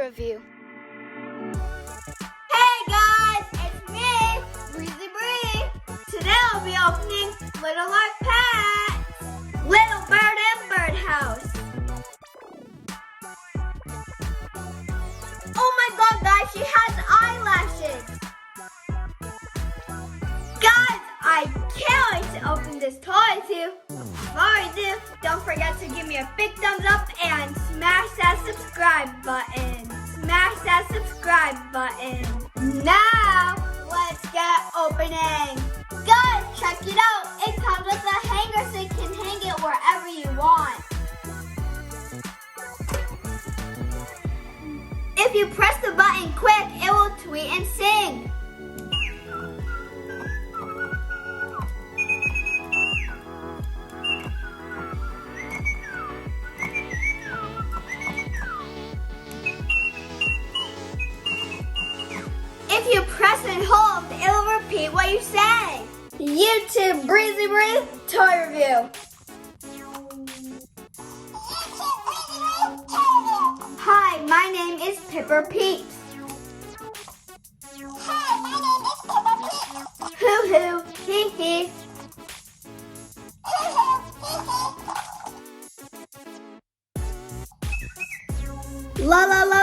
review. Hey guys, it's me, Breezy Bree. Today I'll be opening Little Art Pets, Lil Bird and Birdhouse. Oh my god guys, she has eyelashes. Guys, I can't wait to open this toy too. Before I do, don't forget to give me a big thumbs up and smash that subscribe button. Smash that subscribe button. Now, let's get opening. Guys, check it out. It comes with a hanger so you can hang it wherever you want. If you press the button quick, it will tweet and sing. If you press and hold, it will repeat what you say. YouTube Breezy Bree toy review. Hi, my name is Pippa Peeps. Hi, my name is Pippa Peeps. Hoo hoo, hee hee. La la la